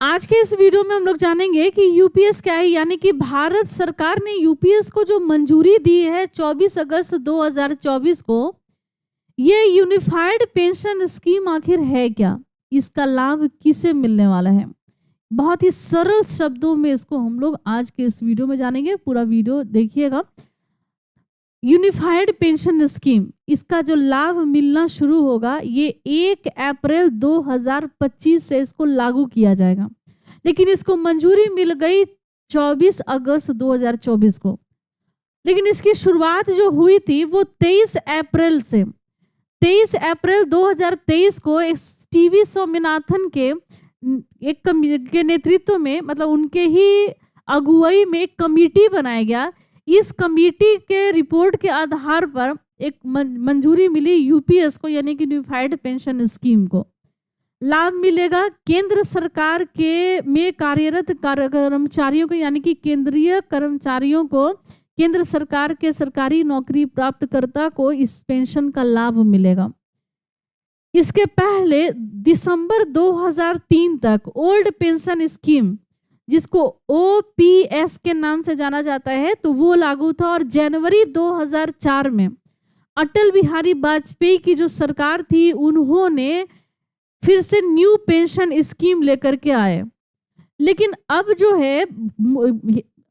आज के इस वीडियो में हम लोग जानेंगे कि यूपीएस क्या है, यानी कि भारत सरकार ने यूपीएस को जो मंजूरी दी है 24 अगस्त 2024 को, ये यूनिफाइड पेंशन स्कीम आखिर है क्या, इसका लाभ किसे मिलने वाला है। बहुत ही सरल शब्दों में इसको हम लोग आज के इस वीडियो में जानेंगे। पूरा वीडियो देखिएगा। यूनिफाइड पेंशन स्कीम, इसका जो लाभ मिलना शुरू होगा ये 1 अप्रैल 2025 से इसको लागू किया जाएगा, लेकिन इसको मंजूरी मिल गई 24 अगस्त 2024 को। लेकिन इसकी शुरुआत जो हुई थी वो 23 अप्रैल से 23 अप्रैल 2023 को एक टीवी स्वामीनाथन के के नेतृत्व में, मतलब उनके ही अगुवाई में एक कमेटी बनाया गया। इस कमेटी के रिपोर्ट के आधार पर एक मंजूरी मिली यूपीएस को, यानी कि यूनिफाइड पेंशन स्कीम को। लाभ मिलेगा केंद्र सरकार के में कार्यरत कर्मचारियों को, यानी कि केंद्रीय कर्मचारियों को, केंद्र सरकार के सरकारी नौकरी प्राप्तकर्ता को इस पेंशन का लाभ मिलेगा। इसके पहले दिसंबर 2003 तक ओल्ड पेंशन स्कीम, जिसको ओपीएस के नाम से जाना जाता है, तो वो लागू था। और जनवरी 2004 में अटल बिहारी वाजपेयी की जो सरकार थी, उन्होंने फिर से न्यू पेंशन स्कीम लेकर के आए। लेकिन अब जो है,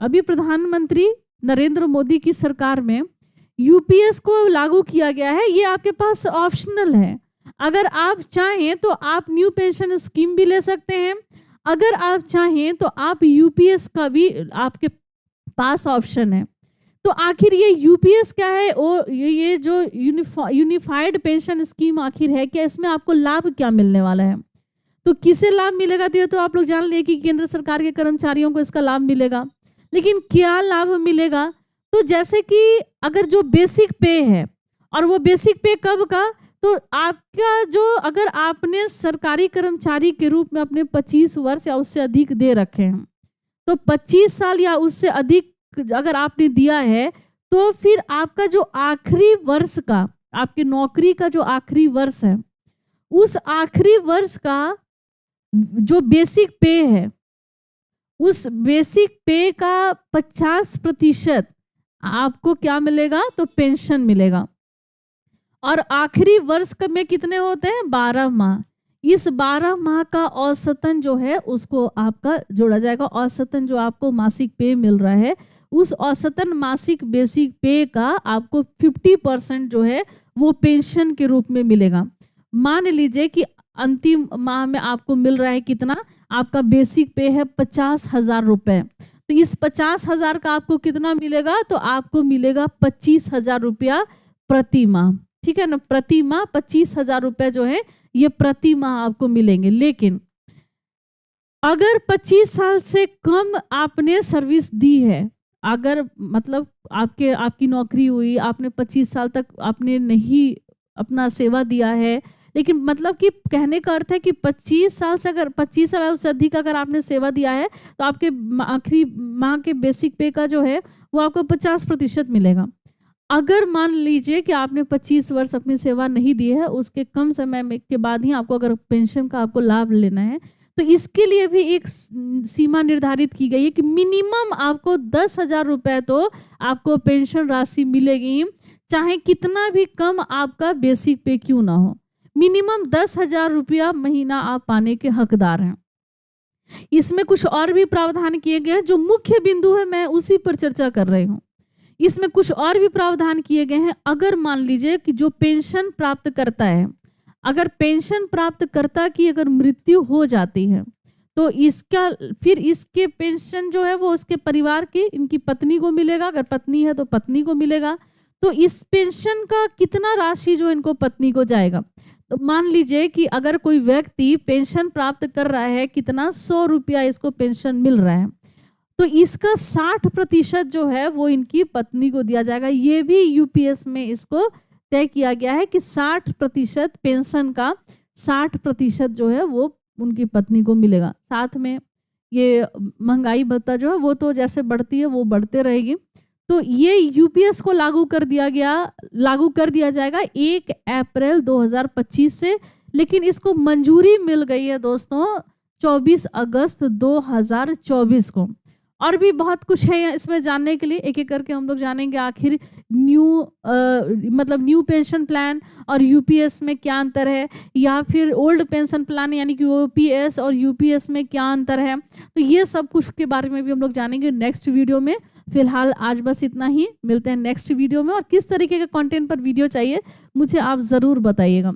अभी प्रधानमंत्री नरेंद्र मोदी की सरकार में यूपीएस को लागू किया गया है। ये आपके पास ऑप्शनल है। अगर आप चाहें तो आप न्यू पेंशन स्कीम भी ले सकते हैं, अगर आप चाहें तो आप यूपीएस का भी आपके पास ऑप्शन है। तो आखिर ये यूपीएस क्या है और ये जो यूनिफाइड पेंशन स्कीम आखिर है क्या, इसमें आपको लाभ क्या मिलने वाला है। तो किसे लाभ मिलेगा, तो ये तो आप लोग जान लिए कि केंद्र सरकार के कर्मचारियों को इसका लाभ मिलेगा। लेकिन क्या लाभ मिलेगा, तो जैसे कि अगर जो बेसिक पे है, और वो बेसिक पे कब का, तो आपका जो, अगर आपने सरकारी कर्मचारी के रूप में अपने 25 वर्ष या उससे अधिक दे रखे हैं, तो 25 साल या उससे अधिक अगर आपने दिया है, तो फिर आपका जो आखिरी वर्ष का, आपकी नौकरी का जो आखिरी वर्ष है, उस आखिरी वर्ष का जो बेसिक पे है, उस बेसिक पे का 50% आपको क्या मिलेगा, तो पेंशन मिलेगा। और आखिरी वर्ष में कितने होते हैं, 12 माह। इस 12 माह का औसतन जो है उसको आपका जोड़ा जाएगा। औसतन जो आपको मासिक पे मिल रहा है, उस औसतन मासिक बेसिक पे का आपको 50% जो है वो पेंशन के रूप में मिलेगा। मान लीजिए कि अंतिम माह में आपको मिल रहा है कितना, आपका बेसिक पे है 50,000 रुपये, तो इस 50,000 का आपको कितना मिलेगा, तो आपको मिलेगा 25,000 रुपया प्रति माह। ठीक है ना, प्रति माह 25,000 रुपये जो है ये प्रति माह आपको मिलेंगे। लेकिन अगर 25 साल से कम आपने सर्विस दी है, अगर मतलब आपकी नौकरी हुई, आपने 25 साल तक आपने नहीं अपना सेवा दिया है, लेकिन मतलब कि कहने का अर्थ है कि 25 साल से, अगर 25 साल से अधिक अगर आपने सेवा दिया है, तो आपके आखिरी माह के बेसिक पे का जो है वो आपको 50% मिलेगा। अगर मान लीजिए कि आपने 25 वर्ष अपनी सेवा नहीं दी है, उसके कम समय में के बाद ही आपको अगर पेंशन का आपको लाभ लेना है, तो इसके लिए भी एक सीमा निर्धारित की गई है कि मिनिमम आपको 10,000 रुपये तो आपको पेंशन राशि मिलेगी, चाहे कितना भी कम आपका बेसिक पे क्यों ना हो। मिनिमम 10,000 रुपया महीना आप पाने के हकदार हैं। इसमें कुछ और भी प्रावधान किए गए हैं, जो मुख्य बिंदु है मैं उसी पर चर्चा कर रही हूँ। इसमें कुछ और भी प्रावधान किए गए हैं। अगर मान लीजिए कि जो पेंशन प्राप्त करता है, अगर पेंशन प्राप्तकर्ता की अगर मृत्यु हो जाती है, तो इसका फिर इसके पेंशन जो है वो उसके परिवार की, इनकी पत्नी को मिलेगा। अगर पत्नी है तो पत्नी को मिलेगा। तो इस पेंशन का कितना राशि जो इनको पत्नी को जाएगा, तो मान लीजिए कि अगर कोई व्यक्ति पेंशन प्राप्त कर रहा है, कितना 100 रुपया इसको पेंशन मिल रहा है, तो इसका 60% जो है वो इनकी पत्नी को दिया जाएगा। ये भी यूपीएस में इसको तय किया गया है कि 60% पेंशन का 60% जो है वो उनकी पत्नी को मिलेगा। साथ में ये महंगाई भत्ता जो है वो तो जैसे बढ़ती है वो बढ़ते रहेगी। तो ये यूपीएस को लागू कर दिया जाएगा 1 अप्रैल 2025 से। लेकिन इसको मंजूरी मिल गई है दोस्तों 24 अगस्त 2024 को। और भी बहुत कुछ है इसमें जानने के लिए, एक एक करके हम लोग जानेंगे आखिर न्यू पेंशन प्लान और यूपीएस में क्या अंतर है, या फिर ओल्ड पेंशन प्लान यानी कि ओपीएस और यूपीएस में क्या अंतर है। तो ये सब कुछ के बारे में भी हम लोग जानेंगे नेक्स्ट वीडियो में। फिलहाल आज बस इतना ही, मिलते हैं नेक्स्ट वीडियो में। और किस तरीके का कंटेंट पर वीडियो चाहिए मुझे आप ज़रूर बताइएगा।